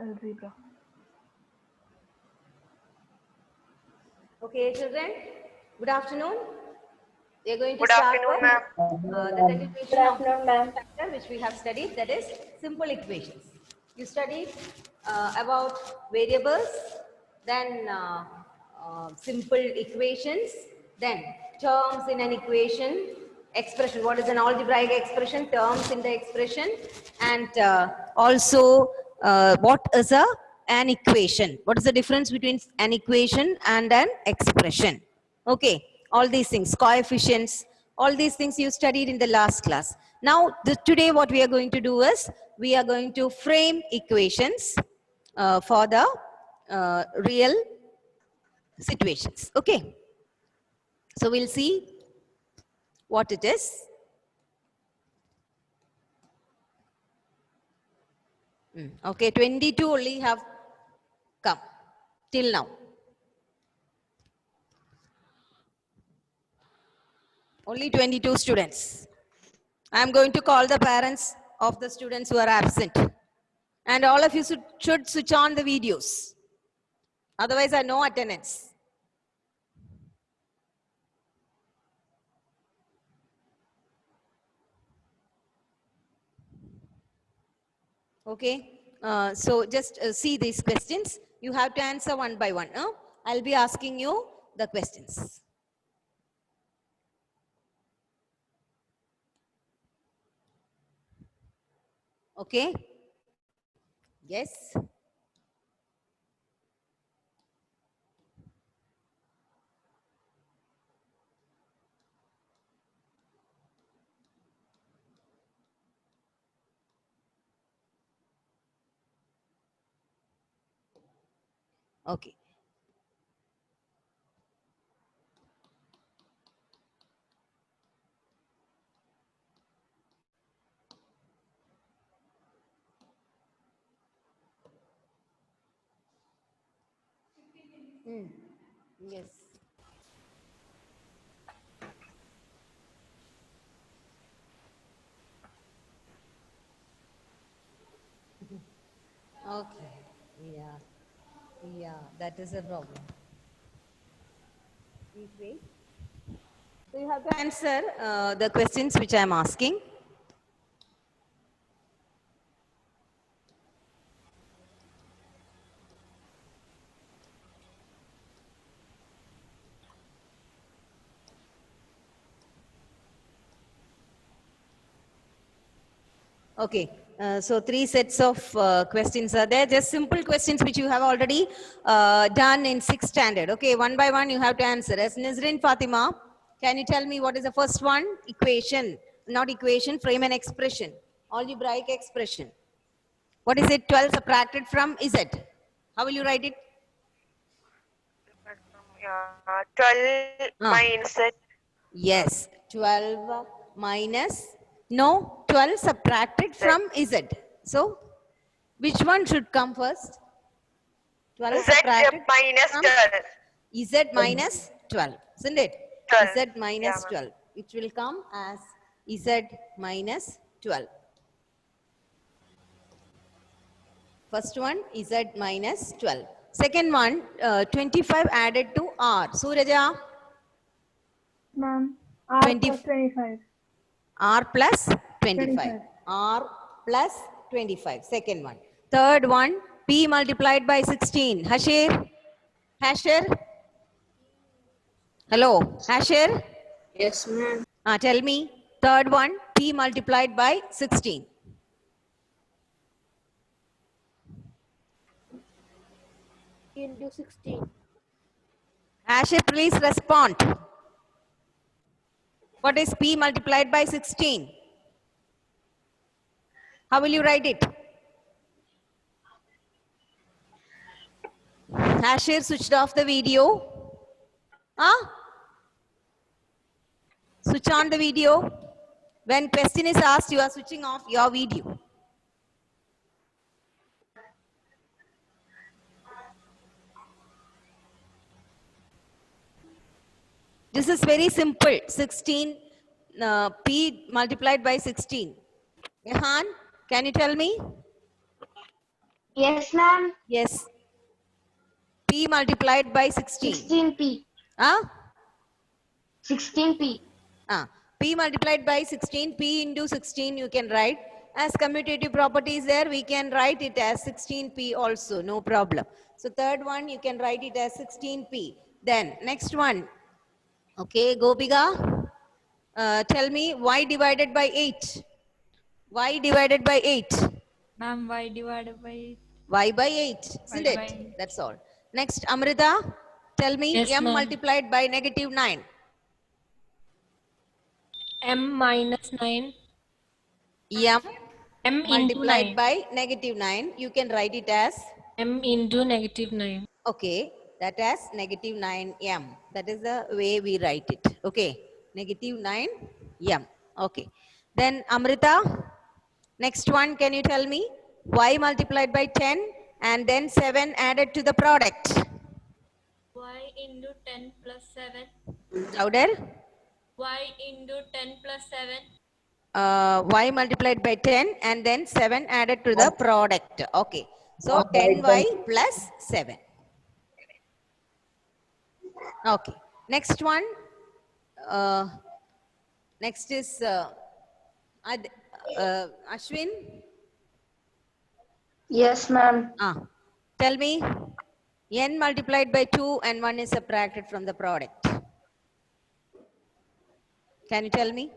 algebra. Okay, children, good afternoon. We are going to Good start afternoon, with ma'am. the continuation of the chapter which we have studied, that is simple equations. You studied about variables, then simple equations, then terms in an equation, expression, what is an algebraic expression, terms in the expression, and also what is an equation, what is the difference between an equation and an expression. Okay, all these things, coefficients, all these things you studied in the last class. Now, today what we are going to do is, we are going to frame equations for the real situations. Okay, so we'll see what it is. Okay, 22 only have come till now. Only 22 students. I am going to call the parents of the students who are absent. And all of you should switch on the videos. Otherwise, I have no attendance. Okay, so just see these questions. You have to answer one by one. I'll be asking you the questions. Okay, yes. Okay. Yes. Okay. Yeah, that is a problem. Please wait. So you have to answer the questions which I am asking. Okay, so 3 sets of questions are there. Just simple questions which you have already done in 6th standard. Okay, one by one you have to answer. As Nizrin Fatima, can you tell me what is the first one? Equation, not equation, frame an expression. Algebraic expression. What is it? 12 subtracted from Z. How will you write it? 12 minus Yes, 12 minus, no, 12 subtracted from Z. So, which one should come first? 12 Z subtracted minus from 12. Z minus 12, isn't it? 12. Z minus Yeah, 12, which will come as Z minus 12. First one, Z minus 12. Second one, 25 added to R. Suraja? Ma'am, R 20, plus 25. R plus 25. R plus 25. Second one. Third one, P multiplied by 16. Hashir? Hashir? Hello? Hashir? Yes, ma'am. Tell me. Third one, P multiplied by 16. Into 16. Hashir, please respond. What is P multiplied by 16? How will you write it? Hashir switched off the video. Switch on the video. When question is asked, you are switching off your video. This is very simple. 16, P multiplied by 16. Rehan, can you tell me? Yes, ma'am. Yes. P multiplied by 16. 16p. Huh? 16p. P multiplied by 16, P into 16 you can write. As commutative property is there, we can write it as 16P also, no problem. So third one, you can write it as 16P. Then next one, okay, Gopika, tell me y divided by 8. Y divided by 8. Ma'am, y divided by 8. Y by 8, isn't Y it? by 8. That's all. Next, Amrita, tell me Yes, m ma'am. multiplied by negative 9. M minus 9. M M into multiplied 9. by negative 9, you can write it as, M into negative 9. okay, that as negative 9m. That is the way we write it. Okay, negative 9m. Okay. Then Amrita, next one, can you tell me? Y multiplied by 10 and then 7 added to the product. Y into 10 plus 7. Louder. Y into 10 plus 7. Y multiplied by 10 and then 7 added to the product. Okay. So 10y plus 7. Okay. Next one. Next is Ashwin. Yes, ma'am. Tell me. N multiplied by 2 and 1 is subtracted from the product. Can you tell me?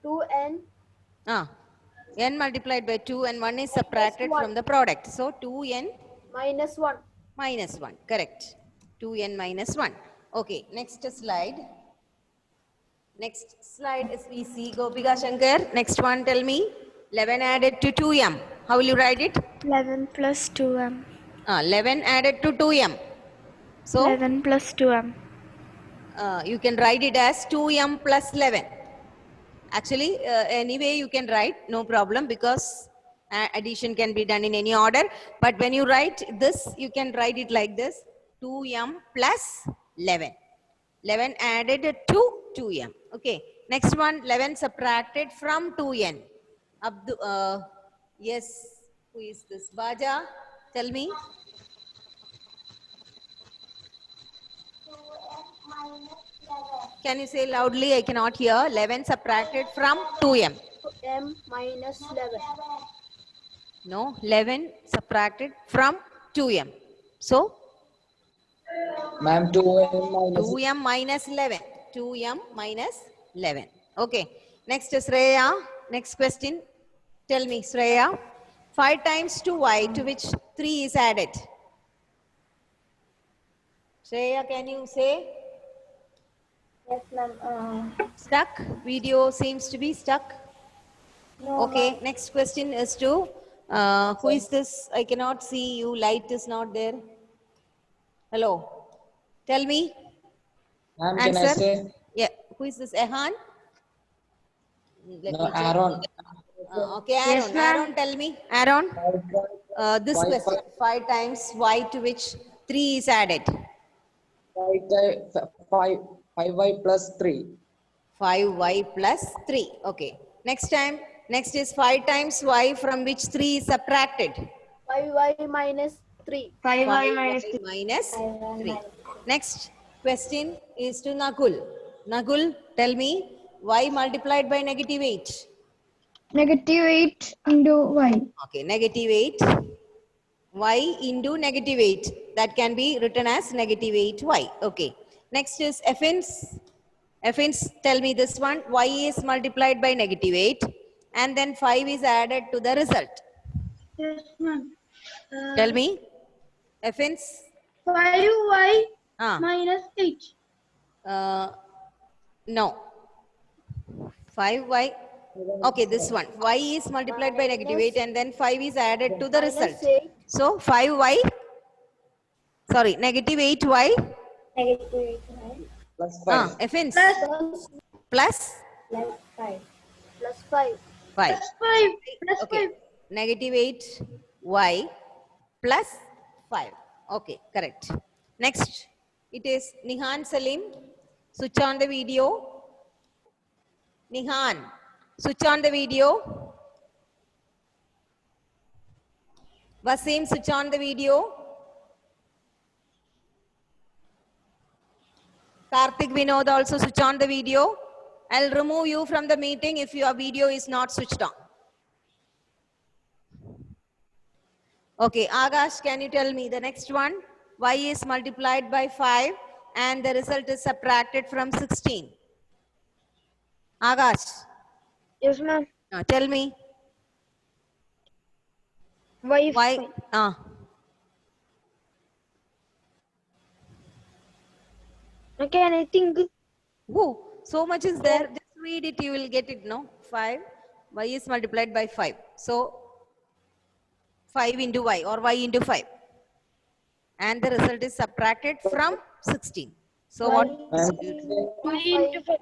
2n N multiplied by 2 and 1 is subtracted from the product. So 2n minus 1. minus 1. Correct. 2n minus 1. Okay. Next slide. Next slide is we see Gopika Shankar. Next one, tell me. 11 added to 2m. How will you write it? 11 plus 2m. 11 added to 2m. So 11 plus 2m. You can write it as 2m plus 11. Actually, anyway you can write, no problem, because addition can be done in any order. But when you write this, you can write it like this: 2m plus 11. 11 added to 2m. Okay. Next one, 11 subtracted from 2n. Yes, who is this? Baja, tell me. Can you say loudly? I cannot hear. 11 subtracted from 2m. M minus 11. No, 11 subtracted from 2m. So, Ma'am, 2m minus 11. 2m minus 11. Okay. Next is Shreya. Next question. Tell me, Shreya. 5 times 2y to which 3 is added. Shreya, can you say? Yes, ma'am. Stuck? Video seems to be stuck. No, Okay. Next question is to, who is this? I cannot see you. Light is not there. Hello. Tell me. Ma'am, can I Answer. say? Yeah. Who is this? Ehan? Let No, me check. Aaron. Okay, Aaron. Yes, ma'am. Aaron, tell me. Aaron, this Five- question. 5 times y to which 3 is added. 5y plus 3. 5y plus 3. Okay. Next time. Next is 5 times y from which 3 is subtracted. 5y minus 3. 5y minus 3. Minus 3. Next question is to Nakul. Nakul, tell me y multiplied by negative 8. Negative 8 into y. Okay, negative 8 y into negative 8. That can be written as negative 8y. Okay. Next is Effins. Effins, tell me this one. Y is multiplied by negative 8 and then 5 is added to the result. Yes, ma'am. Tell me. Effins. 5y Ah. minus 8. No. 5y. Okay, this one. Y is multiplied by negative 8 and then 5 is added to the result. Minus 8. So 5y, sorry, negative 8y. Negative 8y. Plus 5. Effins. Plus Plus 5. plus 5. 5. 5. Plus Okay. 5. Negative 8y plus 5. Okay, correct. Next, it is Nihan Salim. Switch on the video. Nihan, switch on the video. Wasim, switch on the video. Karthik Vinod, also switch on the video. I'll remove you from the meeting if your video is not switched on. Okay, Agash, can you tell me the next one? Y is multiplied by 5 and the result is subtracted from 16. Agash, Yes, ma'am. tell me. Y. Y. Okay, and I think Whoa, so much is there. Just read it, you will get it, no? 5. Y is multiplied by 5. So, 5 into y or y into 5. And the result is subtracted from 16. So, what? Y into 5.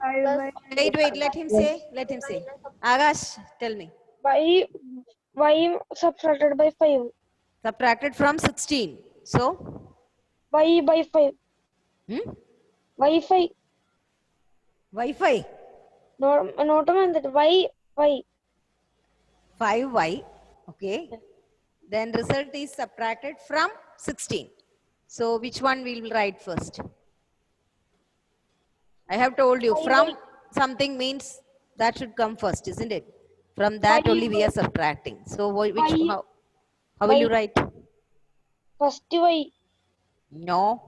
Wait, let him say. Agash, tell me. Y subtracted by 5. Subtracted from 16. So, Y by 5. Y5. Wi-Fi. No, not that. Y. 5y. Okay. Then result is subtracted from 16. So, which one we will write first? I have told you from something means that should come first, isn't it? From that only we are subtracting. So, how will you write? First Y. No.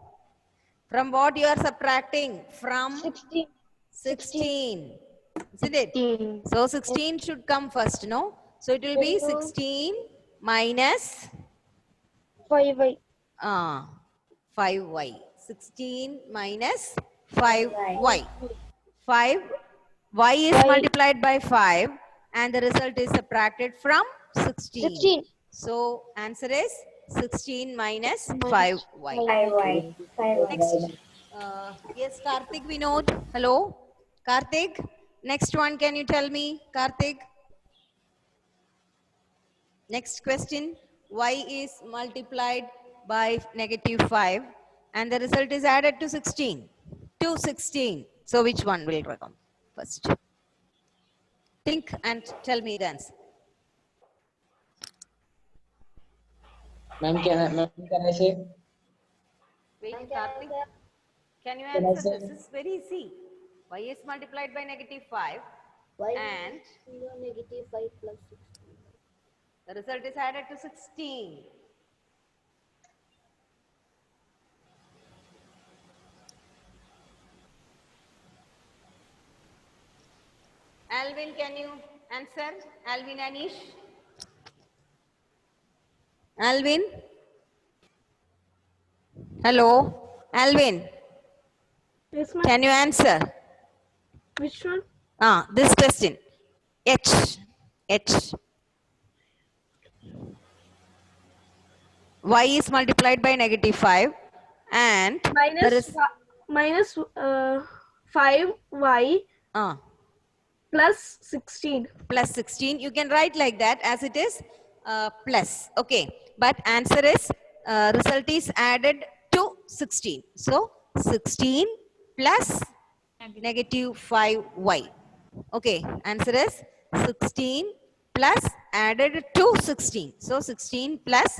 From what you are subtracting? From 16. Isn't it? So 16 should come first, no? So it will be 16 minus 5Y. 5y. 16 minus 5y. 5y is multiplied by 5 and the result is subtracted from 16. So answer is 16 minus 5y. Next. Yes, Karthik Vinod. Hello. Karthik. Next one, can you tell me, Karthik? Next question. Y is multiplied by -5 and the result is added to 16. To 16. So which one will come first? Think and tell me the answer. Ma'am, can I say? Wait, Karthik. Can you Can I answer? say? This is very easy. Y is multiplied by -5 Y and -5 plus 16. the result is added to 16. Alvin, can you answer? Alvin Anish? Alvin? Hello? Alvin, Yes, ma'am. can you answer? Which one? This question. H. Y is multiplied by -5 and Minus 5Y plus 16. plus 16. You can write like that as it is plus. Okay. But answer is result is added to 16. So 16 plus -5y. Okay. Answer is 16 plus added to 16. So 16 plus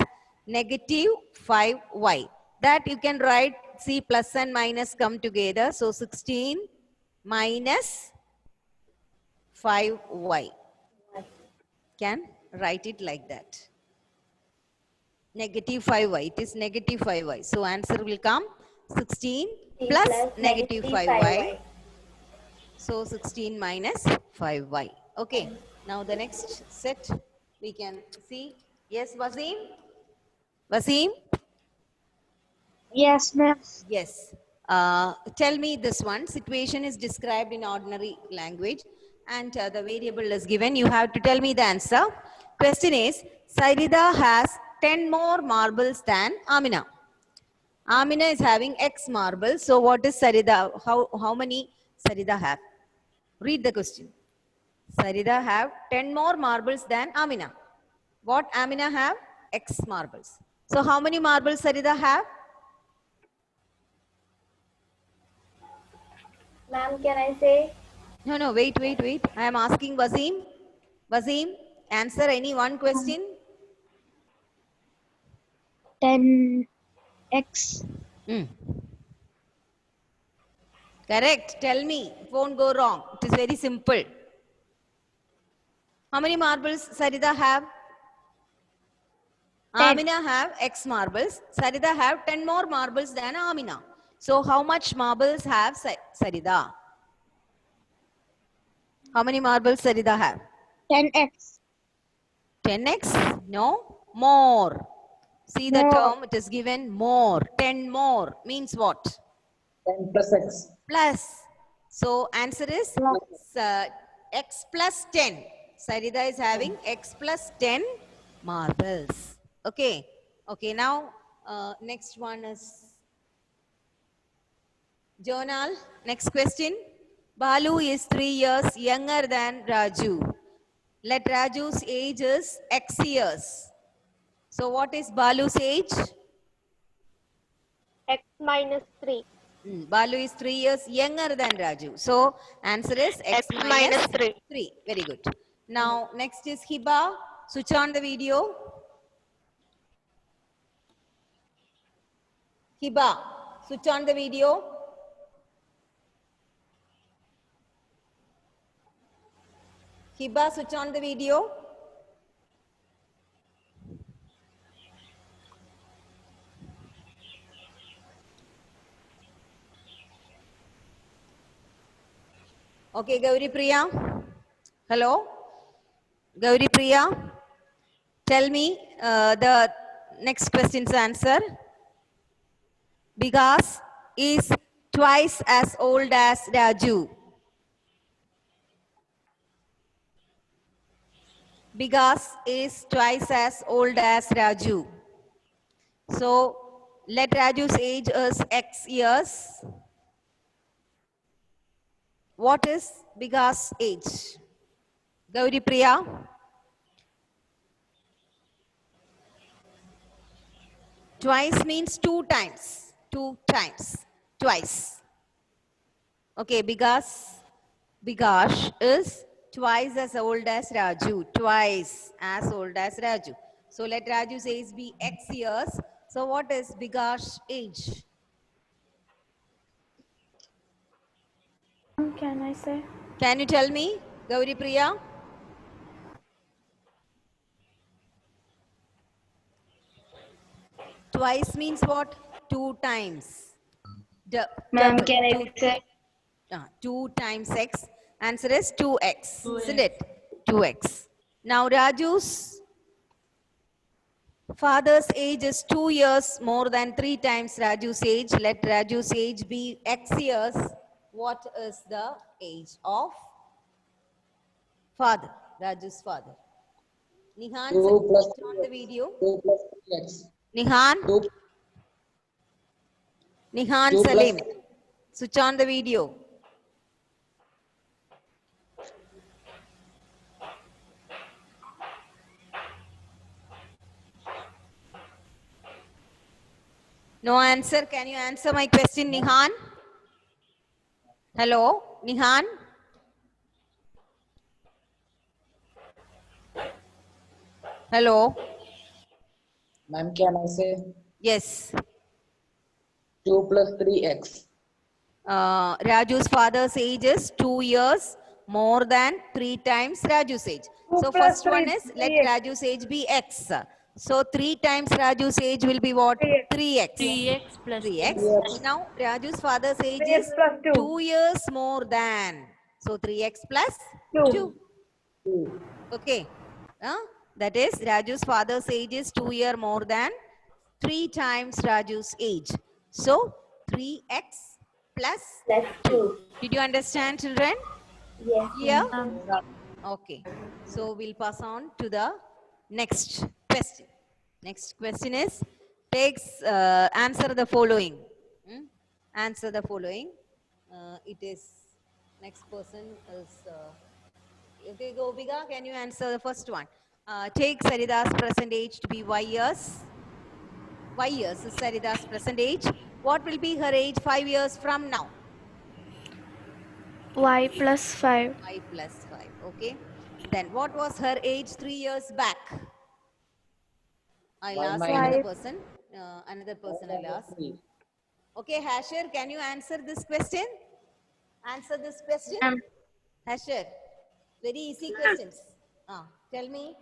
-5y. That you can write, see plus and minus come together. So 16 minus 5y. Can write it like that. -5y. It is -5y. So answer will come 16 plus -5y. So 16 minus 5y. Okay. Now the next set we can see. Yes, Wasim? Wasim? Yes, ma'am. Yes. Tell me this one. Situation is described in ordinary language and the variable is given. You have to tell me the answer. Question is, Sarida has 10 more marbles than Amina. Amina is having X marbles. So what is Sarida? How many Sarida have? Read the question. Sarida have 10 more marbles than Amina. What Amina have? X marbles. So how many marbles Sarida have? Ma'am, can I say? No, wait. I am asking Wasim. Wasim, answer any one question. 10x. Correct. Tell me. It won't go wrong. It is very simple. How many marbles Sarida have? 10. Amina have X marbles. Sarida have 10 more marbles than Amina. So how much marbles have Sarida? How many marbles Sarida have? 10x. 10x? No, more. See the More. term, it is given more. 10 more means what? 10 plus x. Plus. So answer is x plus 10. Sarida is having x plus 10 marbles. Okay. Okay, now next one is Jonal. Next question. Balu is 3 years younger than Raju. Let Raju's age is x years. So what is Balu's age? X minus 3. Balu is 3 years younger than Raju. So answer is x minus 3. 3. Very good. Now next is Hiba. Switch on the video. Hiba, switch on the video. Hiba, switch on the video. Okay, Gauri Priya. Hello? Gauri Priya. Tell me the next question's answer. Vikas is twice as old as Raju. Vikas is twice as old as Raju. So let Raju's age is x years. What is Vikas' age? Gauri Priya. Twice means 2 times. 2 times. Twice. Okay, Vikas is twice as old as Raju. Twice as old as Raju. So let Raju's age be x years. So what is Vikas' age? Can I say? Can you tell me, Gauri Priya? Twice means what? 2 times. Ma'am, Double. can I say? 2 times x. Answer is 2x. Isn't it? 2x. Now Raju's father's age is 2 years more than 3 times Raju's age. Let Raju's age be x years. What is the age of father? Raju's father. Nihan, 2 plus switch on the video. 2 plus 3x. Nihan. 2, Nihan 2 plus Salim. Switch on the video. No answer. Can you answer my question, Nihan? Hello, Nihan? Hello? Ma'am, can I say? Yes. 2 plus 3x. Raju's father's age is 2 years more than 3 times Raju's age. So plus first one 3 is let 3x. Raju's age be x. So 3 times Raju's age will be what? 3x. 3x plus 3x. Now Raju's father's age 3x is plus 2. 2 years more than. So 3x plus 2. 2. Okay. That is Raju's father's age is 2 years more than 3 times Raju's age. So 3x plus Plus 2. Did you understand, children? Yes. Yeah? Okay. So we'll pass on to the next question. Next question is answer the following. Answer the following. It is next person is okay, Gopika, can you answer the first one? Take Sarida's present age to be y years. Y years is Sarida's present age. What will be her age 5 years from now? Y plus 5. Y plus 5. Okay. Then what was her age 3 years back? I'll Y ask minus- another person. another person I'll ask. 3. Okay, Hasher, can you answer this question? Answer this question? Hasher, very easy questions. Tell me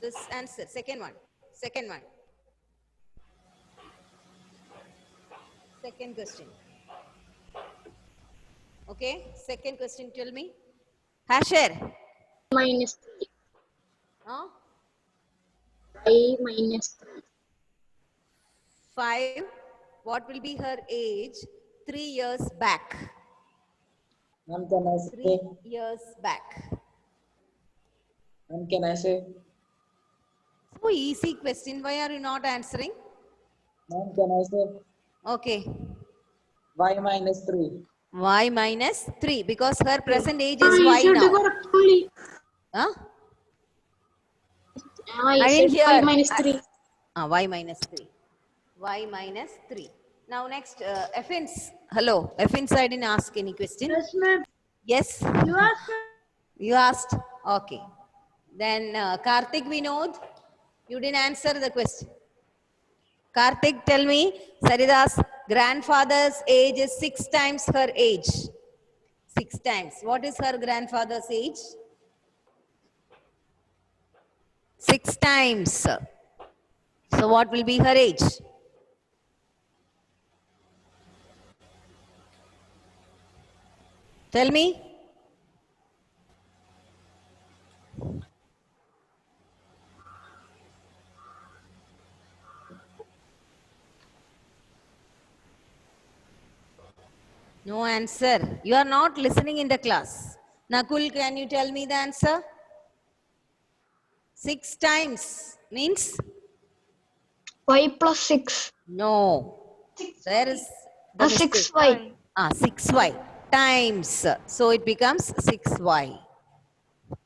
this answer. Second one. Second one. Second question. Okay, second question, tell me. Hasher. Minus 3. Huh? I minus 3. 5. What will be her age 3 years back? Ma'am, can I 3 say? years back. Ma'am, can I say? So easy question. Why are you not answering? Ma'am, can I say? Okay. Y minus 3. Y minus 3 because her present age is Y now. Huh? I didn't hear. Y minus 3. Y minus 3. Y minus 3. Now next, Effins. Hello. Effins, I didn't ask any question. Yes, ma'am. Yes. You asked. You asked? Okay. Then Karthik Vinod, you didn't answer the question. Karthik, tell me, Sarida's grandfather's age is 6 times her age. 6 times. What is her grandfather's age? 6 times. So what will be her age? Tell me. No answer. You are not listening in the class. Nakul, can you tell me the answer? 6 times means? Y plus 6. No. There is the mistake. 6y. 6y times. So it becomes 6y.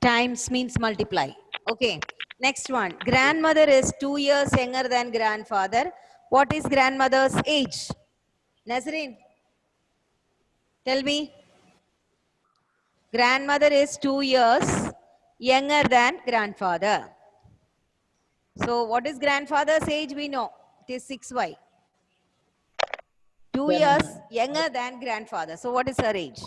Times means multiply. Okay. Next one. Grandmother is 2 years younger than grandfather. What is grandmother's age? Nazreen, tell me. Grandmother is 2 years younger than grandfather. So what is grandfather's age? We know. It is 6y. 2 years younger than grandfather. So what is her age?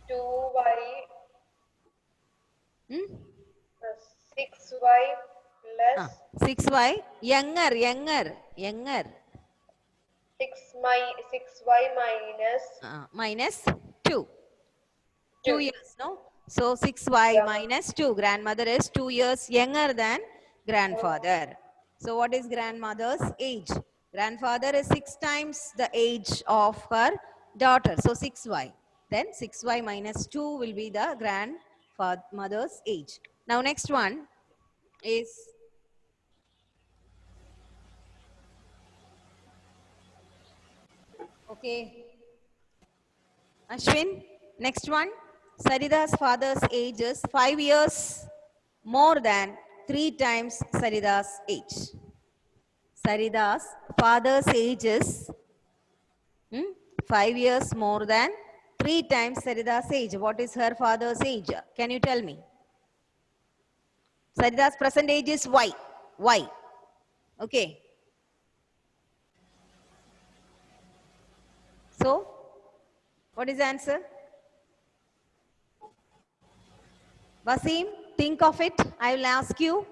2y 6y 6y plus younger 6y minus minus 2 years, no? So 6y minus 2. Grandmother is 2 years younger than grandfather. So what is grandmother's age? Grandfather is 6 times the age of her daughter. So 6y. Then 6y minus 2 will be the grandmother's age. Now next one is okay. Ashwin, next one. Sarida's father's age is 5 years more than 3 times Sarida's age. Sarida's father's age is 5 years more than 3 times Sarida's age. What is her father's age? Can you tell me? Sarida's present age is Y. Y. Okay. So, what is the answer? Wasim, think of it. I will ask you.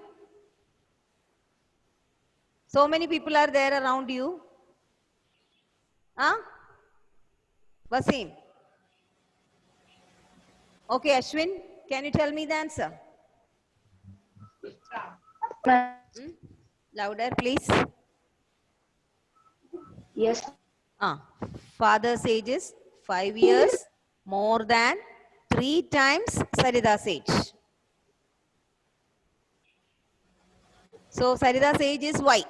So many people are there around you. Huh? Wasim. Okay, Ashwin, can you tell me the answer? Louder, please. Yes. Father's age is 5 years more than 3 times Sarida's age. So Sarida's age is Y.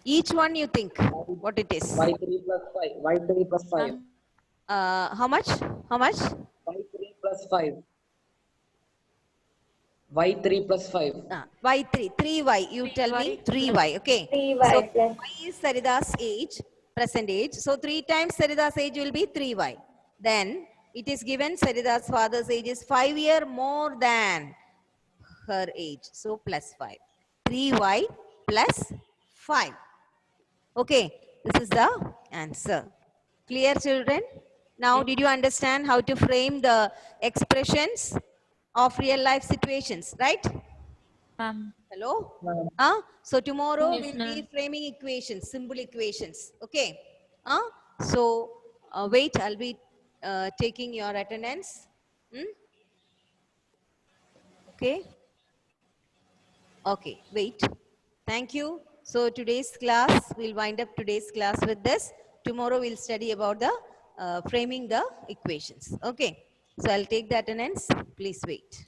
Each one you think what it is. Y3 plus 5. Y3 plus 5. How much? How much? Y3 plus 5. Y3 plus 5. Y3. 3Y. You tell me 3Y. Okay. 3y So plus. Y is Sarida's age, present age. So 3 times Sarida's age will be 3Y. Then It is given Sarida's father's age is 5 years more than her age. So plus 5. 3y plus 5. Okay, this is the answer. Clear, children? Now, did you understand how to frame the expressions of real life situations, right? Ma'am. Hello? Ma'am. So tomorrow Yes, we'll be ma'am. framing equations, simple equations. Okay? So wait, I'll be taking your attendance. Okay? Okay, wait. Thank you. So today's class, we'll wind up today's class with this. Tomorrow we'll study about the framing the equations. Okay. So I'll take the attendance. Please wait.